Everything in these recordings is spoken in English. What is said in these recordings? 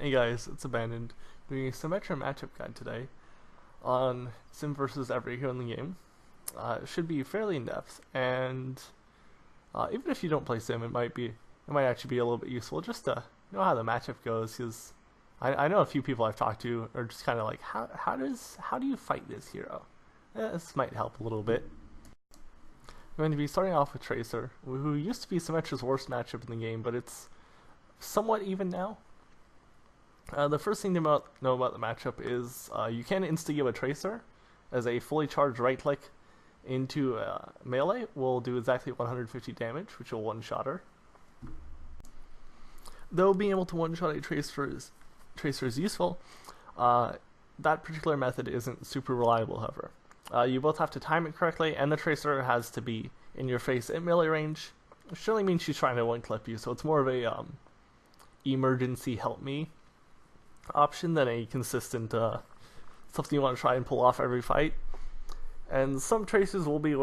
Hey guys, it's Abandoned, doing a Symmetra matchup guide today on Sim versus every hero in the game. It should be fairly in depth, and even if you don't play Sim, it might actually be a little bit useful just to know how the matchup goes. Because I know a few people I've talked to are just kind of like, how do you fight this hero? This might help a little bit. I'm going to be starting off with Tracer, who used to be Symmetra's worst matchup in the game, but it's somewhat even now. The first thing to know about the matchup is you can insta-give a Tracer, as a fully charged right-click into melee will do exactly 150 damage, which will one-shot her. Though being able to one-shot a Tracer is useful, that particular method isn't super reliable, however. You both have to time it correctly, and the Tracer has to be in your face at melee range, which generally means she's trying to one-clip you, so it's more of a emergency help me option than a consistent something you want to try and pull off every fight. And some Tracers will be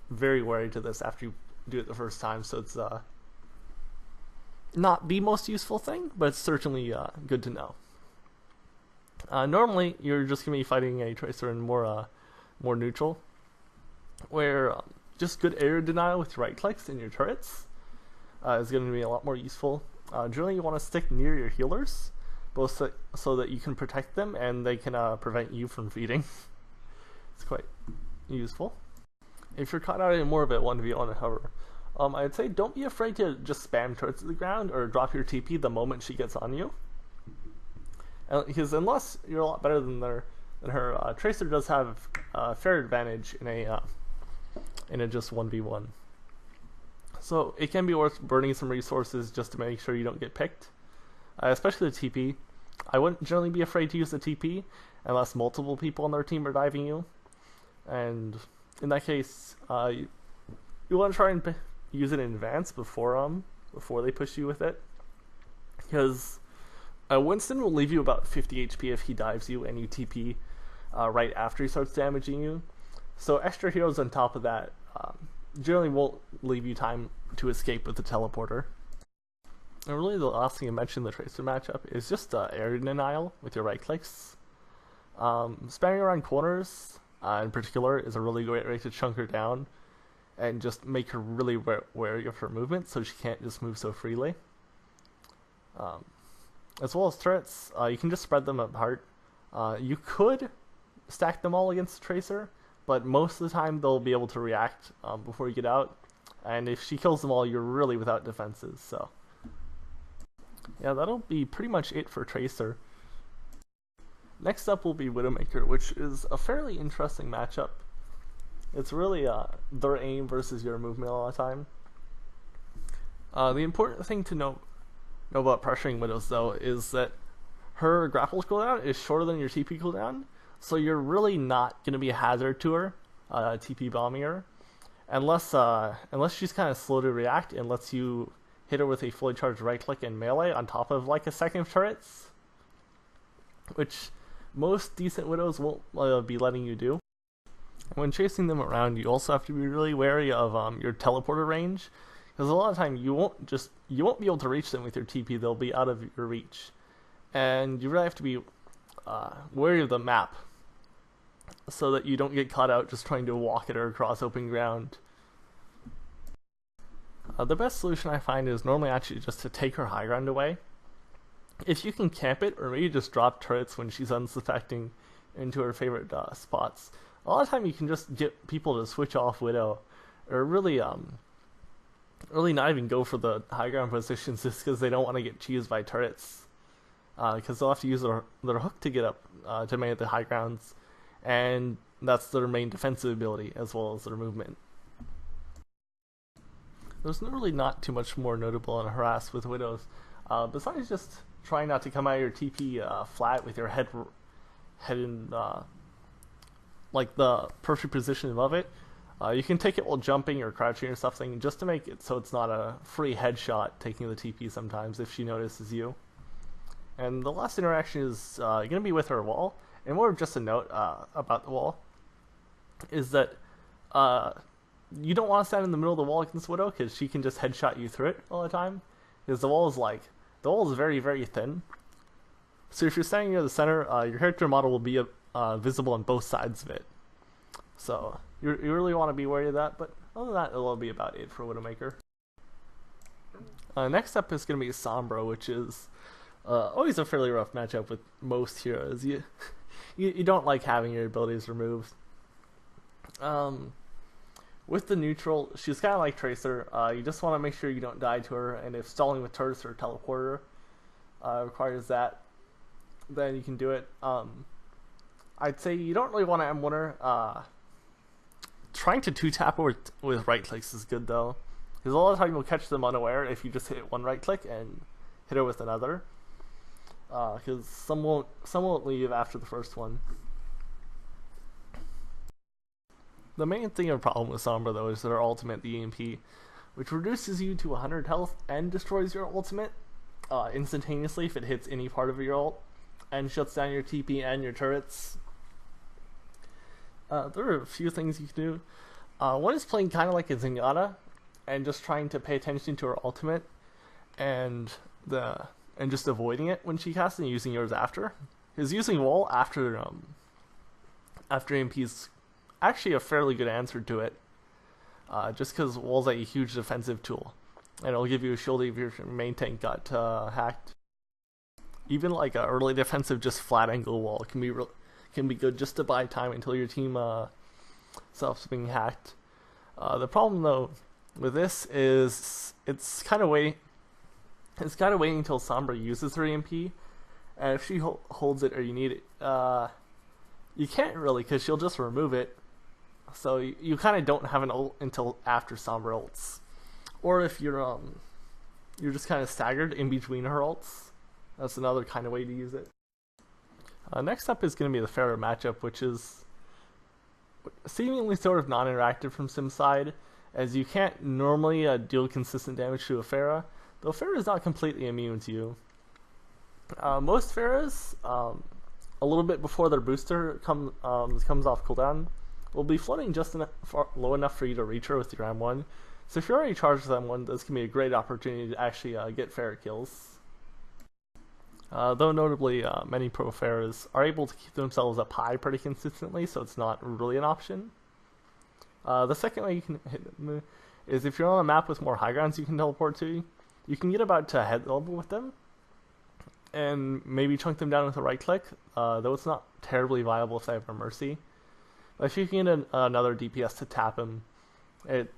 very wary to this after you do it the first time, so it's not the most useful thing, but it's certainly good to know. Normally, you're just going to be fighting a Tracer in more neutral, where just good area denial with right clicks in your turrets is going to be a lot more useful. Generally, you want to stick near your healers, both so that you can protect them and they can prevent you from feeding. It's quite useful. If you're caught out in more of a 1v1, however, I'd say don't be afraid to just spam turrets to the ground or drop your TP the moment she gets on you. Because unless you're a lot better than her, Tracer does have a fair advantage in a just 1v1. So it can be worth burning some resources just to make sure you don't get picked. Especially the TP. I wouldn't generally be afraid to use the TP unless multiple people on their team are diving you. And in that case, you want to try and use it in advance before they push you with it. Because Winston will leave you about 50 HP if he dives you and you TP right after he starts damaging you. So extra heroes on top of that generally won't leave you time to escape with the teleporter. And really the last thing I mentioned in the Tracer matchup is just area denial with your right clicks. Spamming around corners in particular is a really great way to chunk her down and just make her really wary of her movement so she can't just move so freely. As well as turrets, you can just spread them apart. You could stack them all against the Tracer, but most of the time they'll be able to react before you get out. And if she kills them all, you're really without defenses, so yeah, that'll be pretty much it for Tracer. Next up will be Widowmaker, which is a fairly interesting matchup. It's really their aim versus your movement a lot of time. The important thing to know about pressuring Widows, though, is that her grapple cooldown is shorter than your TP cooldown, so you're really not going to be a hazard to her, TP bombing her, unless she's kind of slow to react and lets you hit her with a fully charged right click and melee on top of like a second of turrets, which most decent Widows won't be letting you do. When chasing them around, you also have to be really wary of your teleporter range, because a lot of time you won't be able to reach them with your TP. They'll be out of your reach, and you really have to be wary of the map so that you don't get caught out just trying to walk at her across open ground. The best solution I find is normally actually just to take her high ground away. If you can camp it, or maybe just drop turrets when she's unsuspecting into her favorite spots, a lot of time you can just get people to switch off Widow, or really not even go for the high ground positions just because they don't want to get cheesed by turrets. Because they'll have to use their hook to get up to man the high grounds, and that's their main defensive ability as well as their movement. There's really not too much more notable on harass with Widows, besides just trying not to come out of your TP flat with your head in like the perfect position above it. You can take it while jumping or crouching or something, just to make it so it's not a free headshot taking the TP sometimes if she notices you. And the last interaction is going to be with her wall, and more of just a note about the wall is that you don't want to stand in the middle of the wall against Widow, because she can just headshot you through it all the time. Because the wall is very, very thin. So if you're standing near the center, your character model will be visible on both sides of it. So you really want to be wary of that, but other than that, it'll be about it for Widowmaker. Next up is going to be Sombra, which is always a fairly rough matchup with most heroes. You don't like having your abilities removed. With the neutral, she's kind of like Tracer. You just want to make sure you don't die to her, and if stalling with turrets or teleporter requires that, then you can do it. I'd say you don't really want to M1 her. Trying to 2-tap her with right clicks is good though, because a lot of the time you'll catch them unaware if you just hit one right click and hit her with another. Because some won't leave after the first one. The main thing of problem with Sombra though is their ultimate, the EMP, which reduces you to 100 health and destroys your ultimate instantaneously if it hits any part of your ult, and shuts down your TP and your turrets. There are a few things you can do. One is playing kind of like a Zenyatta and just trying to pay attention to her ultimate and just avoiding it when she casts and using yours after. Because using wall after EMP is actually a fairly good answer to it. Just because wall's a huge defensive tool, and it'll give you a shield if your main tank got hacked. Even like a early defensive, just flat angle wall can be good just to buy time until your team stops being hacked. The problem though with this is it's kind of waiting until Sombra uses her EMP, and if she holds it or you need it, you can't really, because she'll just remove it. So you kind of don't have an ult until after Sombra ults, or if you're just kind of staggered in between her ults. That's another kind of way to use it. Next up is going to be the Pharah matchup, which is seemingly sort of non-interactive from Sym's side, as you can't normally deal consistent damage to a Pharah, though Pharah is not completely immune to you. Most Pharahs, a little bit before their booster comes off cooldown, will be floating just low enough for you to reach her with your M1. So if you're already charged with M1, this can be a great opportunity to actually get Pharah kills. Though notably, many pro Pharahs are able to keep themselves up high pretty consistently, so it's not really an option. The second way you can hit them is if you're on a map with more high grounds you can teleport to. You can get about to head level with them, and maybe chunk them down with a right click, though it's not terribly viable if they have a Mercy. But if you can get another DPS to tap him, it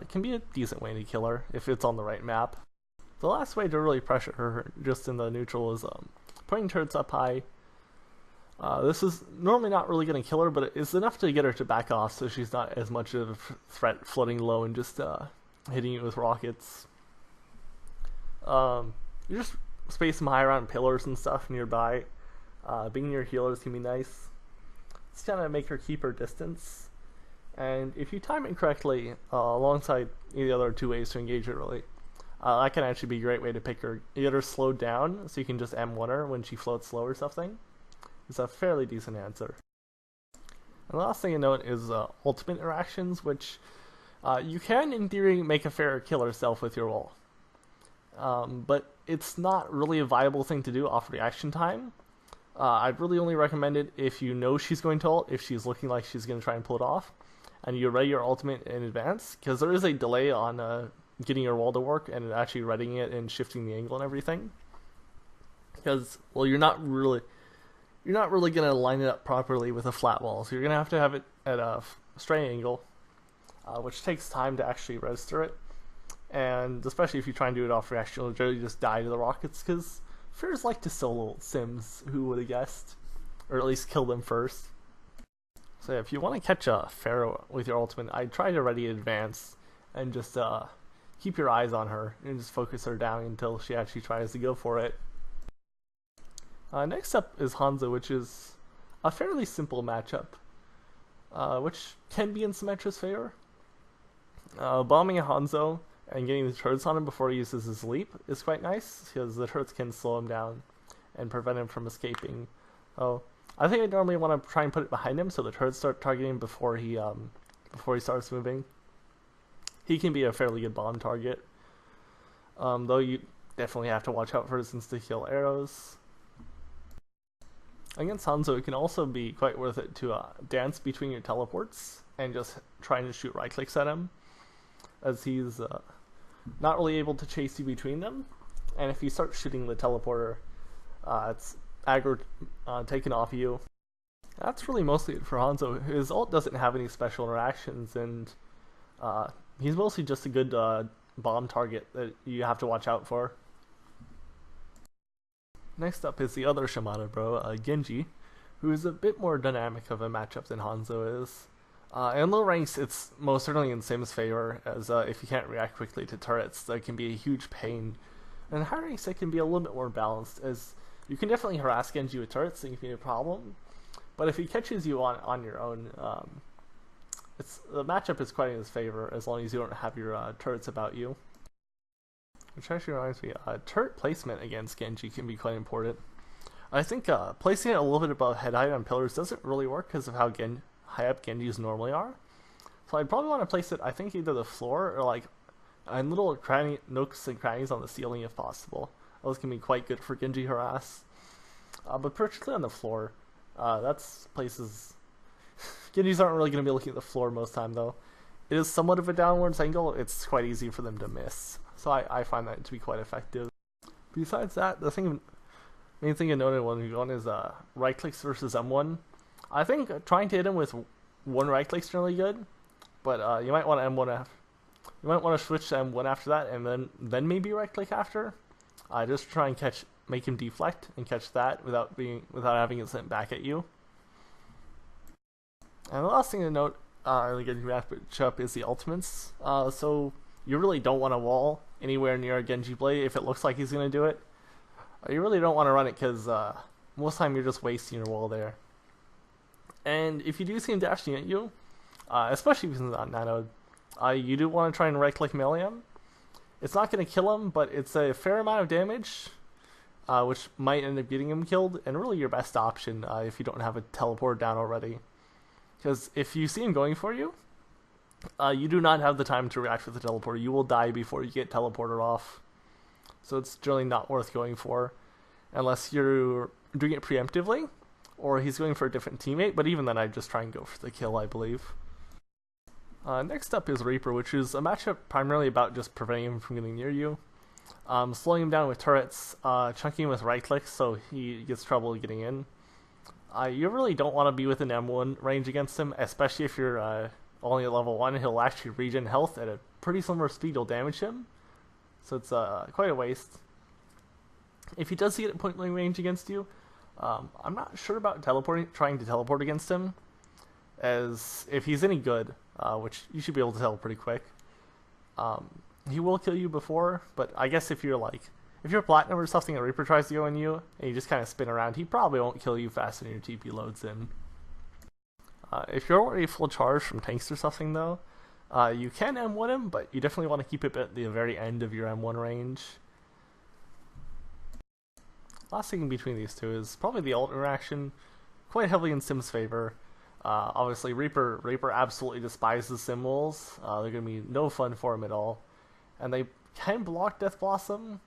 can be a decent way to kill her if it's on the right map. The last way to really pressure her just in the neutral is putting turrets up high. This is normally not really going to kill her, but it's enough to get her to back off so she's not as much of a threat floating low and just hitting you with rockets. You just space them high around pillars and stuff nearby. Being near healers can be nice. It's kind of make her keep her distance. And if you time it correctly, alongside the other two ways to engage her really, that can actually be a great way to pick her. You get her slowed down so you can just M1 her when she floats slow or something. It's a fairly decent answer. And the last thing to note is ultimate interactions, which you can, in theory, make a Pharah kill herself with your wall. But it's not really a viable thing to do off reaction time. I'd really only recommend it if you know she's going to ult, if she's looking like she's going to try and pull it off, and you ready your ultimate in advance, because there is a delay on getting your wall to work and actually readying it and shifting the angle and everything. Because, well, you're not really going to line it up properly with a flat wall, so you're going to have it at a straight angle, which takes time to actually register it. And especially if you try and do it off reaction, you'll generally just die to the rockets, because Pharahs like to solo Sims, who would have guessed? Or at least kill them first. So yeah, if you want to catch a Pharah with your ultimate, I'd try to ready in advance, and just keep your eyes on her, and just focus her down until she actually tries to go for it. Next up is Hanzo, which is a fairly simple matchup, which can be in Symmetra's favor. Bombing a Hanzo and getting the turrets on him before he uses his leap is quite nice, because the turrets can slow him down and prevent him from escaping. Oh, I think I normally want to try and put it behind him so the turrets start targeting him before he starts moving. He can be a fairly good bomb target, though you definitely have to watch out for his insta-kill arrows. Against Hanzo, it can also be quite worth it to dance between your teleports and just trying to shoot right clicks at him, as he's not really able to chase you between them. And if you start shooting the teleporter, it's aggro taken off you. That's really mostly it for Hanzo. His ult doesn't have any special interactions, and he's mostly just a good bomb target that you have to watch out for. Next up is the other Shimada bro, Gengi, who is a bit more dynamic of a matchup than Hanzo is. In low ranks, it's most certainly in Symm's favor, as if you can't react quickly to turrets, that can be a huge pain. And in high ranks, it can be a little bit more balanced, as you can definitely harass Gengi with turrets, and it can be a problem. But if he catches you on your own, the matchup is quite in his favor, as long as you don't have your turrets about you. Which actually reminds me, turret placement against Gengi can be quite important. I think placing it a little bit above head height on pillars doesn't really work because of how high up Genjis normally are. So I'd probably want to place it, I think, either the floor or like in little nooks and crannies on the ceiling if possible. Those can be quite good for Gengi harass. But particularly on the floor, that's places... Genjis aren't really going to be looking at the floor most of the time though. It is somewhat of a downwards angle, it's quite easy for them to miss. So I find that to be quite effective. Besides that, the main thing to note in 1v1 is right clicks versus M1. I think trying to hit him with one right click is generally good, but you might want to M1 you might want to switch to M1 after that, and then maybe right click after. Just try and make him deflect and catch that without having it sent back at you. And the last thing to note, really good matchup is the ultimates. So you really don't want to wall anywhere near a Gengi blade if it looks like he's going to do it. You really don't want to run it because most of the time you're just wasting your wall there. And if you do see him dashing at you, especially if he's not nanoed, you do want to try and right click melee him. It's not going to kill him, but it's a fair amount of damage, which might end up getting him killed, and really your best option if you don't have a teleport down already. Because if you see him going for you, you do not have the time to react with the teleporter. You will die before you get teleporter off. So it's generally not worth going for, unless you're doing it preemptively, or he's going for a different teammate, but even then I'd just try and go for the kill, I believe. Next up is Reaper, which is a matchup primarily about just preventing him from getting near you. Slowing him down with turrets, chunking him with right clicks so he gets trouble getting in. You really don't want to be within M1 range against him, especially if you're only at level 1. He'll actually regen health at a pretty similar speed you'll damage him. So it's quite a waste. If he does get at point blank range against you, I'm not sure about trying to teleport against him, as if he's any good, which you should be able to tell pretty quick, he will kill you before. But I guess if you're platinum or something and Reaper tries to go on you and you just kind of spin around, he probably won't kill you faster than your TP loads in. If you're already full charge from tanks or something though, you can M1 him, but you definitely want to keep it at the very end of your M1 range. Last thing in between these two is probably the ult interaction, quite heavily in Symm's favor. Obviously Reaper absolutely despises Symm ults. They're going to be no fun for him at all. And they can block Death Blossom,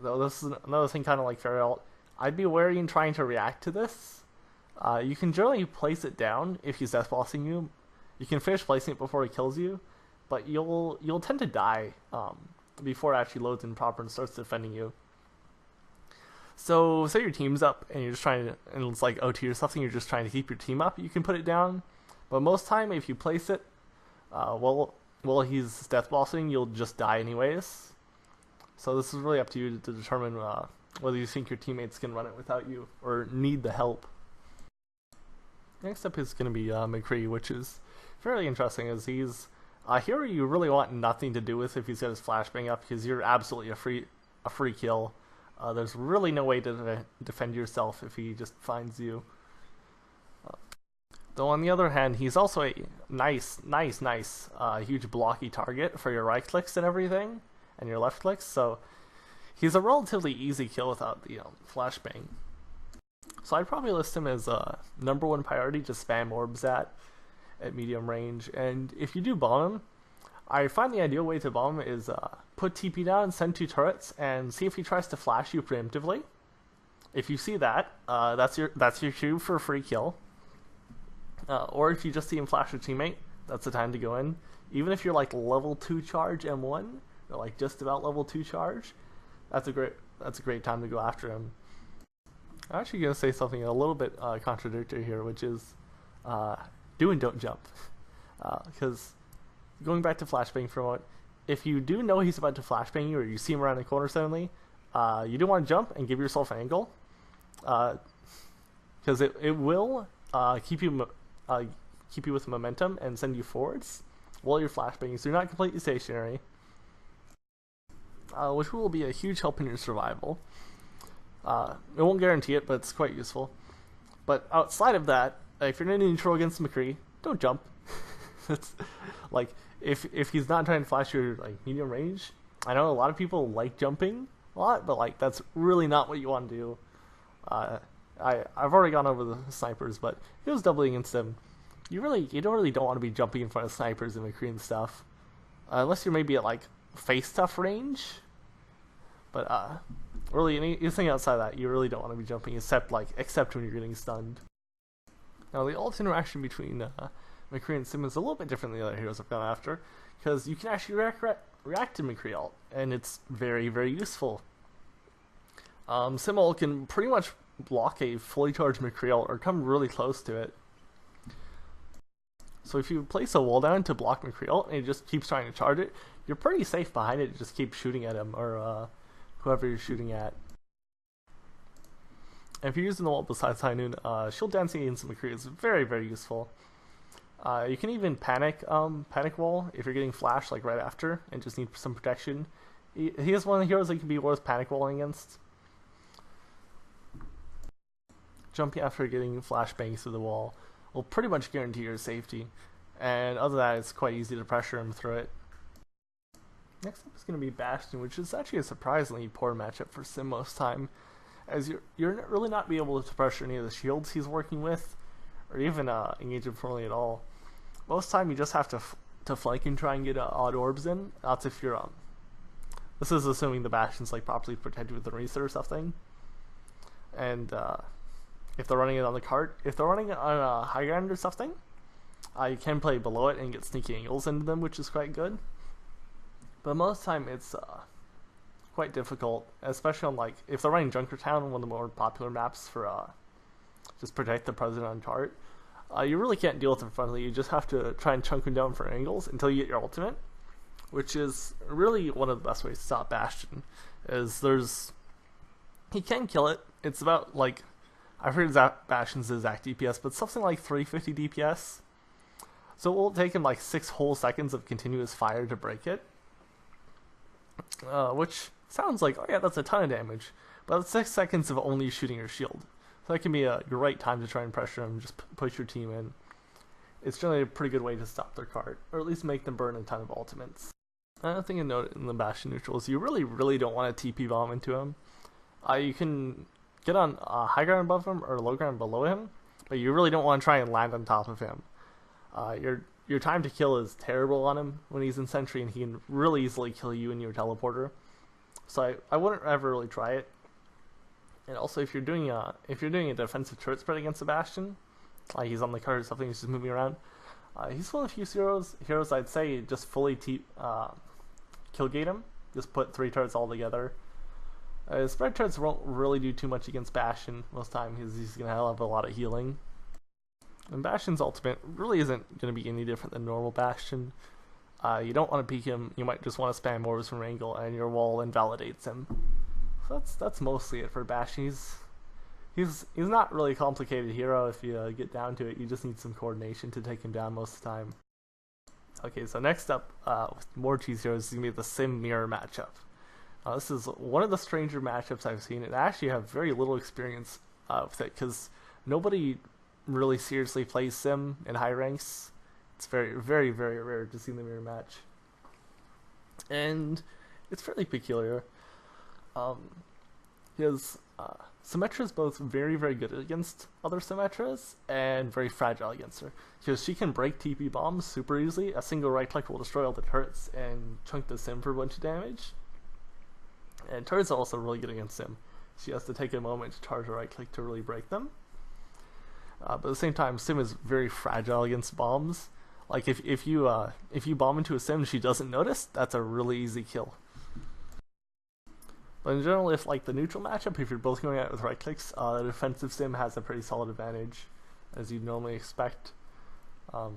though this is another thing kind of like Pharah ult. I'd be wary in trying to react to this. You can generally place it down if he's Death Blossing you. You can finish placing it before he kills you, but you'll tend to die before it actually loads in proper and starts defending you. So say your team's up and you're just trying to, and it's like OT or something, you're just trying to keep your team up, you can put it down. But most time if you place it while he's Death Blossing, you'll just die anyways. So this is really up to you to determine whether you think your teammates can run it without you or need the help. Next up is going to be Mccree, which is fairly interesting, as he's a hero you really want nothing to do with if he's got his flashbang up, because you're absolutely a free kill. There's really no way to defend yourself if he just finds you. Though on the other hand, he's also a nice, huge blocky target for your right clicks and everything, and your left clicks, so he's a relatively easy kill without the flashbang. So I'd probably list him as number 1 priority to spam orbs at medium range, and if you do bomb him, I find the ideal way to bomb him is put TP down, send 2 turrets, and see if he tries to flash you preemptively. if you see that, that's your cue for a free kill. Or if you just see him flash a teammate, that's the time to go in. Even if you're like level 2 charge M1, or like just about level 2 charge, that's a great time to go after him. I'm actually gonna say something a little bit contradictory here, which is do and don't jump. Because going back to flashbang for a moment, if you do know he's about to flashbang you, or you see him around the corner suddenly, you do want to jump and give yourself an angle, because it will keep you with momentum and send you forwards while you're flashbanging, so you're not completely stationary, which will be a huge help in your survival. It won't guarantee it, but it's quite useful. But outside of that, if you're in a neutral against Mccree, don't jump. It's like if he's not trying to flash your like medium range. I know a lot of people like jumping a lot, but like that's really not what you want to do. I've already gone over the snipers, but if it was doubling against them, you don't really want to be jumping in front of snipers and Mccree and stuff, unless you're maybe at like face tough range. But really anything outside of that, you really don't want to be jumping, except when you're getting stunned. Now the ult interaction between Mccree and Symm is a little bit different than the other heroes I've gone after, because you can actually react to Mccree ult, and it's very, very useful. Symm ult can pretty much block a fully charged Mccree ult, or come really close to it. So if you place a wall down to block Mccree ult, and he just keeps trying to charge it, you're pretty safe behind it to just keep shooting at him, or whoever you're shooting at. And if you're using the wall besides High Noon, shield dancing against Mccree is very, very useful. You can even panic wall if you're getting flashed like right after and just need some protection. He is one of the heroes that can be worth panic walling against. Jumping after getting flashbangs through the wall will pretty much guarantee your safety, and other than that, it's quite easy to pressure him through it. Next up is going to be Bastion, which is actually a surprisingly poor matchup for Symm most time, as you're really not be able to pressure any of the shields he's working with, or even engage him formally at all. Most time you just have to flank and try and get odd orbs in. That's if you're this is assuming the Bastion's like properly protected with the reset or something, and if they're running it on the cart, if they're running it on a high ground or something, you can play below it and get sneaky angles into them, which is quite good. But most of the time it's quite difficult, especially on like if they're running Junkrat Town, one of the more popular maps for just protect the president on chart. You really can't deal with them frontally. You just have to try and chunk them down for angles until you get your ultimate, which is really one of the best ways to stop Bastion. He can kill it. It's about like, I've heard Bastion's exact DPS, but something like 350 DPS. So it will take him like 6 whole seconds of continuous fire to break it. Which sounds like, oh yeah, that's a ton of damage. But it's 6 seconds of only shooting your shield. So that can be a great time to try and pressure him, just push your team in. It's generally a pretty good way to stop their cart, or at least make them burn a ton of ultimates. Another thing to note in the Bastion neutral is you really don't want to TP bomb into him. You can get on high ground above him or low ground below him, but you really don't want to try and land on top of him. Your time to kill is terrible on him when he's in sentry, and he can really easily kill you in your teleporter. So I wouldn't ever really try it. And also, if you're doing a defensive turret spread against a Bastion, like he's on the card or something, he's just moving around. He's one of the few heroes I'd say just fully kill gate him. Just put 3 turrets all together. Spread turrets won't really do too much against Bastion most time, because he's gonna have a lot of healing. And Bastion's ultimate really isn't going to be any different than normal Bastion. You don't want to peek him, you might just want to spam orbs from angle, and your wall invalidates him. So that's mostly it for Bastion. He's not really a complicated hero if you get down to it. You just need some coordination to take him down most of the time. Okay, so next up, with more cheese heroes, is going to be the Symm Mirror matchup. This is one of the stranger matchups I've seen, and I actually have very little experience with it, because nobody really seriously plays Symm in high ranks. It's very, very, very rare to see the mirror match, and it's fairly peculiar. Because Symmetra is both very, very good against other Symmetras and very fragile against her, because she can break TP bombs super easily. A single right click will destroy all the turrets and chunk the Symm for a bunch of damage. And turrets are also really good against Symm. she has to take a moment to charge a right click to really break them. But at the same time, Symm is very fragile against bombs. Like if you bomb into a Symm and she doesn't notice, that's a really easy kill. But in general, if like the neutral matchup, if you're both going at it with right clicks, the defensive Symm has a pretty solid advantage, as you'd normally expect. The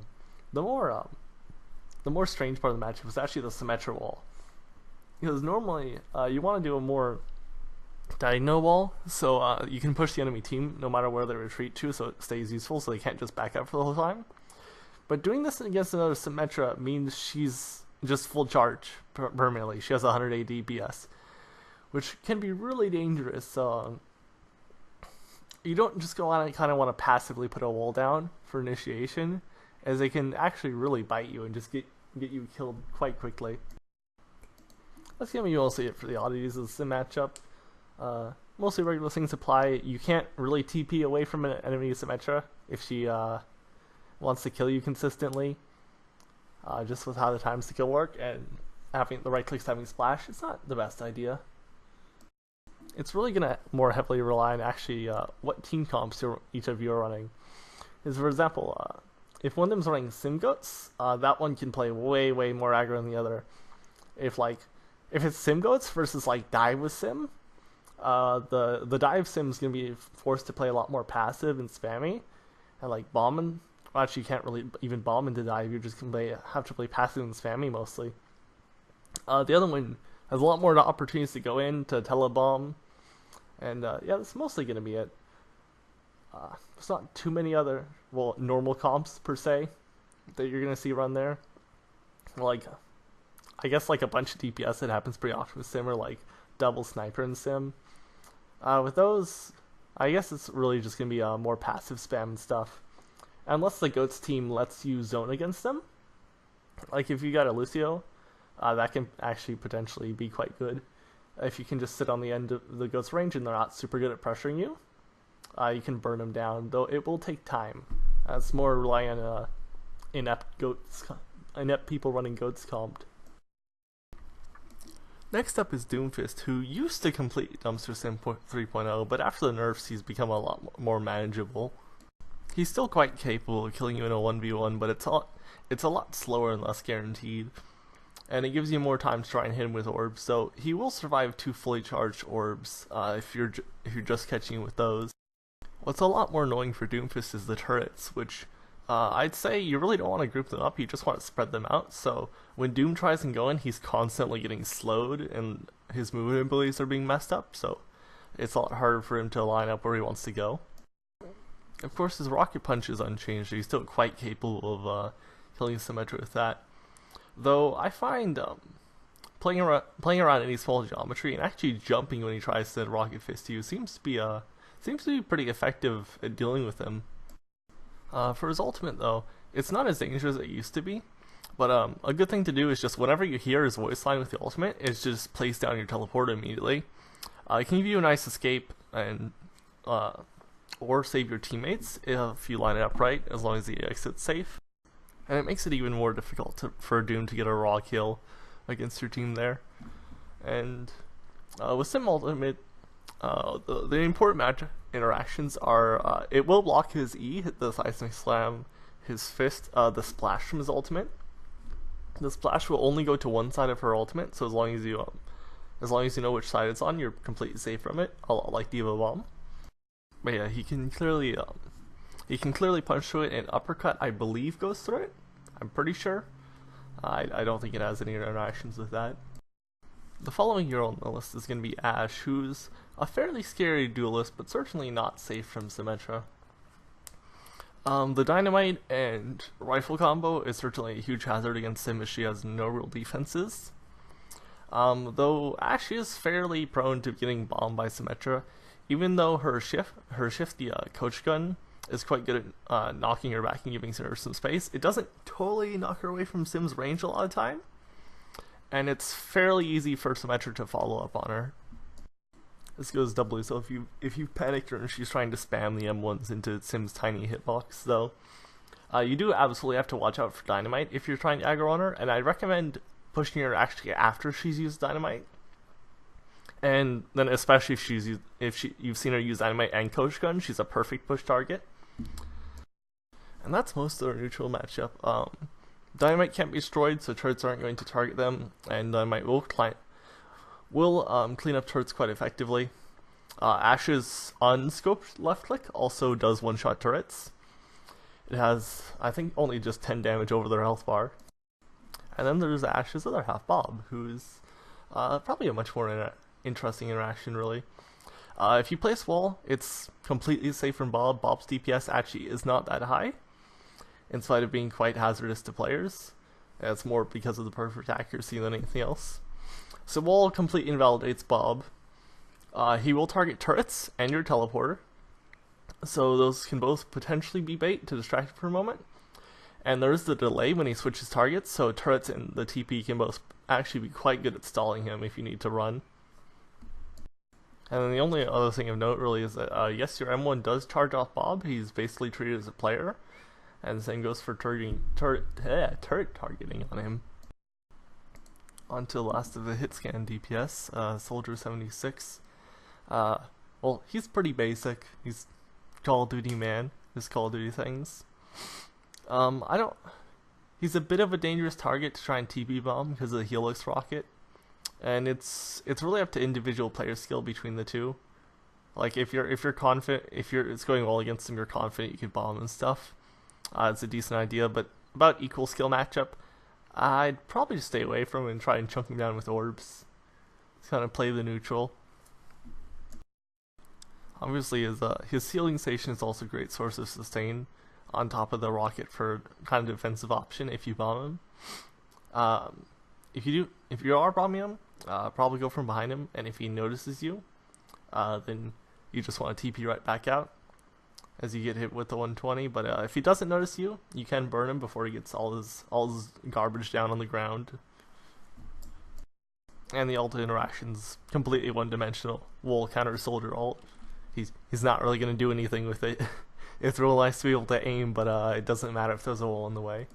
more strange part of the matchup is actually the Symmetra wall, because normally you want to do a more diagonal wall, so you can push the enemy team no matter where they retreat to, so it stays useful, so they can't just back up for the whole time. But doing this against another Symmetra means she's just full charge permanently. She has 108 DPS, which can be really dangerous. You don't just go on and kind of want to passively put a wall down for initiation, as they can actually really bite you and just get you killed quite quickly. That's gonna be mostly it for the oddities of the Symm matchup. Mostly regular things apply. You can't really TP away from an enemy Symmetra if she wants to kill you consistently. Just with how the times to kill work, and having the right clicks having splash, it's not the best idea. It's really going to more heavily rely on actually what team comps each of you are running. Is, for example, if one of them's running Symm Goats, that one can play way more aggro than the other. If it's Symm Goats versus like dive with Symm, the dive Symm is going to be forced to play a lot more passive and spammy, and like bombing. Well, actually, you can't really even bomb into dive. You're just going to have to play passive and spammy mostly. The other one has a lot more opportunities to go in to telebomb, and yeah, that's mostly going to be it. There's not too many other normal comps per se that you're going to see run there. Like, I guess like a bunch of DPS that happens pretty often with Symm, or like double sniper in Symm. With those, I guess it's really just going to be more passive spam and stuff. Unless the Goats team lets you zone against them. Like if you got a Lucio, that can actually potentially be quite good. If you can just sit on the end of the Goats range and they're not super good at pressuring you, you can burn them down, though it will take time. It's more relying on inept people running Goats comped. Next up is Doomfist, who used to complete Dumpster Symm 3.0, but after the nerfs he's become a lot more manageable. He's still quite capable of killing you in a 1v1, but it's a lot slower and less guaranteed, and it gives you more time to try and hit him with orbs, so he will survive 2 fully charged orbs if you're just catching him with those. What's a lot more annoying for Doomfist is the turrets, which I'd say you really don't want to group them up, you just want to spread them out, so when Doom tries and go in, he's constantly getting slowed, and his movement abilities are being messed up, so it's a lot harder for him to line up where he wants to go. Of course, his rocket punch is unchanged, so he's still quite capable of killing Symmetra with that. Though I find playing around any small geometry and actually jumping when he tries to rocket fist you seems to be pretty effective at dealing with him. For his ultimate though, it's not as dangerous as it used to be, but a good thing to do is just whenever you hear his voice line with the ultimate, is just place down your teleporter immediately. It can give you a nice escape and or save your teammates if you line it up right, as long as the exit's safe. And it makes it even more difficult for Doom to get a raw kill against your team there. And with Symm Ultimate, the important match interactions are it will block his E, the seismic slam, his fist, the splash from his ultimate. The splash will only go to one side of her ultimate, so as long as you know which side it's on, you're completely safe from it. A lot like Diva Bomb. But yeah, he can clearly punch through it, and uppercut I believe goes through it. I'm pretty sure. I don't think it has any interactions with that. The following hero on the list is going to be Ashe, who's a fairly scary duelist, but certainly not safe from Symmetra. The dynamite and rifle combo is certainly a huge hazard against Symm, as she has no real defenses. Though Ashe is fairly prone to getting bombed by Symmetra, even though her shifty coach gun is quite good at knocking her back and giving her some space. It doesn't totally knock her away from Symm's range a lot of time, and it's fairly easy for Symmetra to follow up on her. This goes doubly so if you panicked her and she's trying to spam the M1s into Symm's tiny hitbox, though. You do absolutely have to watch out for dynamite if you're trying to aggro on her, and I recommend pushing her actually after she's used dynamite, And then especially if you've seen her use Dynamite and Coach Gun, she's a perfect push target. And that's most of their neutral matchup. Dynamite can't be destroyed, so turrets aren't going to target them, and Dynamite will clean up turrets quite effectively. Ashe's unscoped left click also does one-shot turrets. It has, I think, only just 10 damage over their health bar. And then there's Ashe's other half, Bob, who's probably a much more interesting interaction, really. If you place wall, it's completely safe from Bob. Bob's DPS actually is not that high, in spite of being quite hazardous to players. It's more because of the perfect accuracy than anything else. So wall completely invalidates Bob. He will target turrets and your teleporter, so those can both potentially be bait to distract him for a moment. And there's the delay when he switches targets, so turrets and the TP can both actually be quite good at stalling him if you need to run. And then the only other thing of note really is that yes, your M1 does charge off Bob. He's basically treated as a player, and the same goes for turret targeting on him. On to the last of the hit scan DPS, Soldier 76. Well, he's pretty basic. He's Call of Duty man. His Call of Duty things. He's a bit of a dangerous target to try and TP bomb because of the Helix rocket, and it's really up to individual player skill between the two. Like if you're confident, it's going well against him, you're confident you can bomb and stuff. It's a decent idea, but about equal skill matchup, I'd probably just stay away from him and try and chunk him down with orbs. Just kind of play the neutral. Obviously, his ceiling station is also a great source of sustain on top of the rocket for kind of defensive option if you bomb him. If you are bombing him, probably go from behind him, and if he notices you, then you just want to TP right back out as you get hit with the 120. But if he doesn't notice you, you can burn him before he gets all his garbage down on the ground. And the ult interaction's completely one-dimensional. Wall counter soldier ult. He's not really going to do anything with it. It's real nice to be able to aim, but it doesn't matter if there's a wall in the way.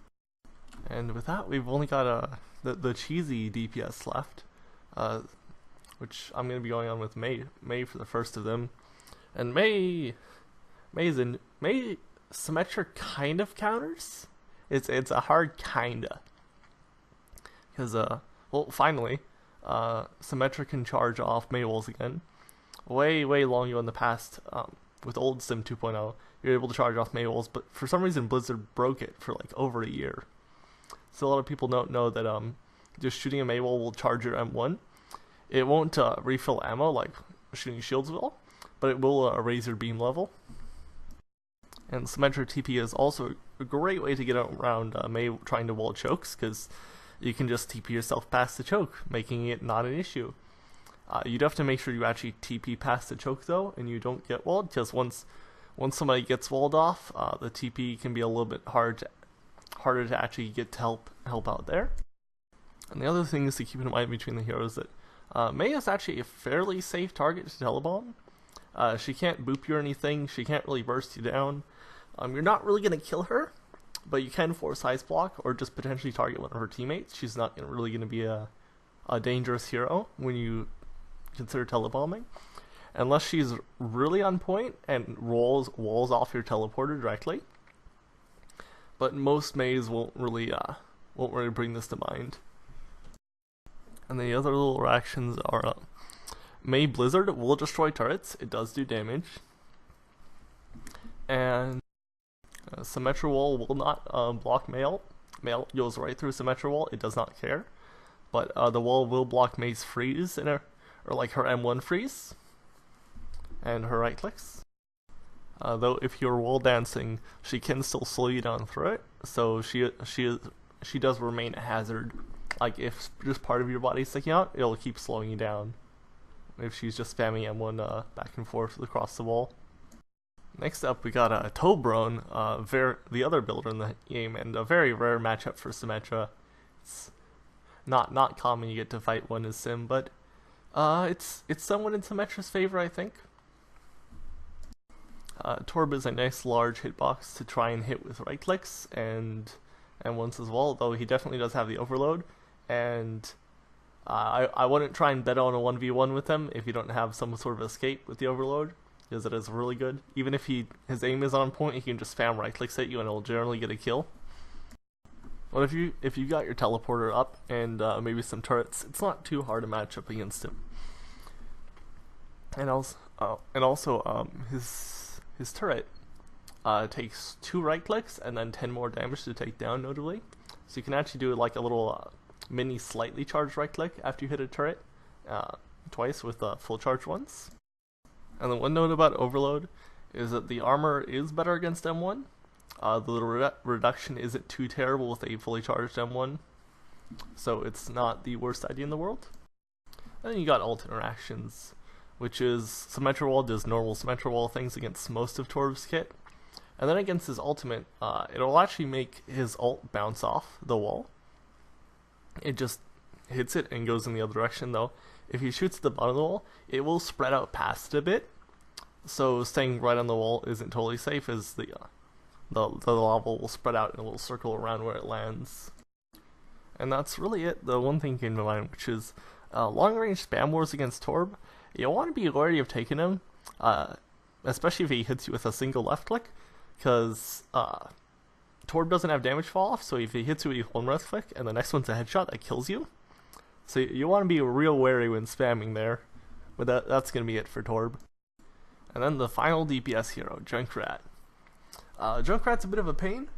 And with that, we've only got the cheesy DPS left, which I'm going to be going on with Mei for the first of them. And Mei Symmetra kind of counters. It's a hard kinda, because well, finally Symmetra can charge off Mei walls again. Way long ago in the past, with old Sim 2.0, you're able to charge off Mei walls, but for some reason Blizzard broke it for like over a year. So a lot of people don't know that just shooting a Mei wall will charge your M1. It won't refill ammo like shooting shields will, but it will raise your beam level. And Symmetra TP is also a great way to get around Mei trying to wall chokes, because you can just TP yourself past the choke, making it not an issue. You'd have to make sure you actually TP past the choke though, and you don't get walled, because once somebody gets walled off, the TP can be a little bit harder to actually get to help out there. And the other thing is to keep in mind between the heroes that Mei is actually a fairly safe target to telebomb. She can't boop you or anything, she can't really burst you down. You're not really going to kill her, but you can force ice block or just potentially target one of her teammates. She's not really going to be a dangerous hero when you consider telebombing, unless she's really on point and walls off your teleporter directly. But most Meis won't really bring this to mind. And the other little reactions are Mei Blizzard will destroy turrets. It does do damage. And Symmetra wall will not block Mei ult. Mei ult goes right through Symmetra wall. It does not care. But the wall will block Mei's freeze or like her M1 freeze and her right clicks. Though if you're wall dancing, she can still slow you down through it. So she does remain a hazard. Like if just part of your body sticking out, it'll keep slowing you down. If she's just spamming M1 back and forth across the wall. Next up, we got Torbijorn, the other builder in the game, and a very rare matchup for Symmetra. It's not common you get to fight one as Sim, but it's somewhat in Symmetra's favor, I think. Torb is a nice large hitbox to try and hit with right clicks and once as well, though he definitely does have the overload, and I wouldn't try and bet on a 1v1 with him if you don't have some sort of escape with the Overload, because it is really good. Even if his aim is on point, he can just spam right clicks at you and it'll generally get a kill. But if you got your teleporter up and maybe some turrets, it's not too hard to match up against him. And also his turret takes 2 right clicks and then 10 more damage to take down, notably. So you can actually do like a little mini slightly charged right click after you hit a turret twice with full charge once. And the one note about Overload is that the armor is better against M1. The reduction isn't too terrible with a fully charged M1, so it's not the worst idea in the world. And then you got ult interactions, which is Symmetra wall does normal Symmetra wall things against most of Torb's kit. And then against his ultimate, it'll actually make his ult bounce off the wall. It just hits it and goes in the other direction, though. If he shoots at the bottom of the wall, it will spread out past it a bit. So staying right on the wall isn't totally safe, as the lava will spread out in a little circle around where it lands. And that's really it. The one thing came to mind, which is long range spam wars against Torb. You want to be wary of taking him, especially if he hits you with a single left click, because Torb doesn't have damage fall off, so if he hits you with one left click and the next one's a headshot, that kills you. So you want to be real wary when spamming there, but that's going to be it for Torb. And then the final DPS hero, Junkrat. Junkrat's a bit of a pain.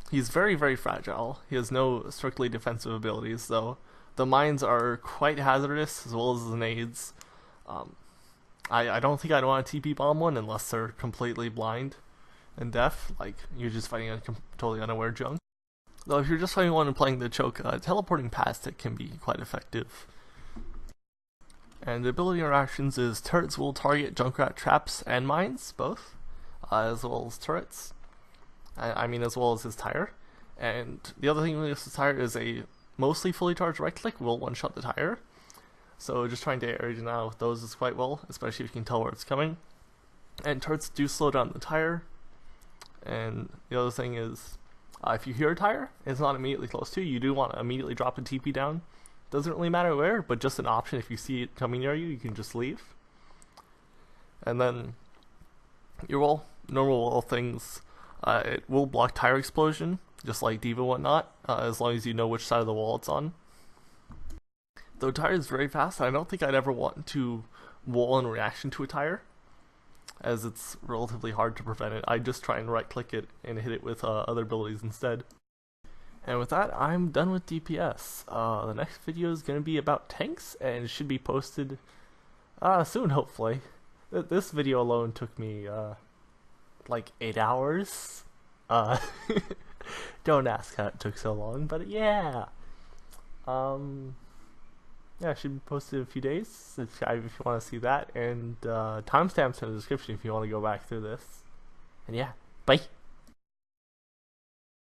He's very, very fragile. He has no strictly defensive abilities, though. The mines are quite hazardous, as well as the nades. I don't think I'd want to TP bomb one unless they're completely blind and deaf, like you're just fighting a totally unaware junk. Though if you're just fighting one and playing the choke, teleporting past it can be quite effective. And the ability interactions is turrets will target Junkrat traps and mines, both, as well as turrets. I mean, as well as his tire. And the other thing with his tire is a mostly fully charged right click will one-shot the tire. So just trying to area denial with those is quite well, especially if you can tell where it's coming. And turrets do slow down the tire. And the other thing is, if you hear a tire, it's not immediately close to you, you do want to immediately drop a TP down. Doesn't really matter where, but just an option. If you see it coming near you, you can just leave. And then your wall, normal wall things, it will block tire explosion, just like Diva whatnot, as long as you know which side of the wall it's on. Though tire is very fast, I don't think I'd ever want to wall in reaction to a tire, as it's relatively hard to prevent it. I just try and right click it and hit it with other abilities instead. And with that, I'm done with DPS. The next video is going to be about tanks, and it should be posted soon, hopefully. This video alone took me like 8 hours. Don't ask how it took so long, but yeah. Yeah, it should be posted in a few days if you want to see that, and timestamps in the description if you want to go back through this. And yeah, bye!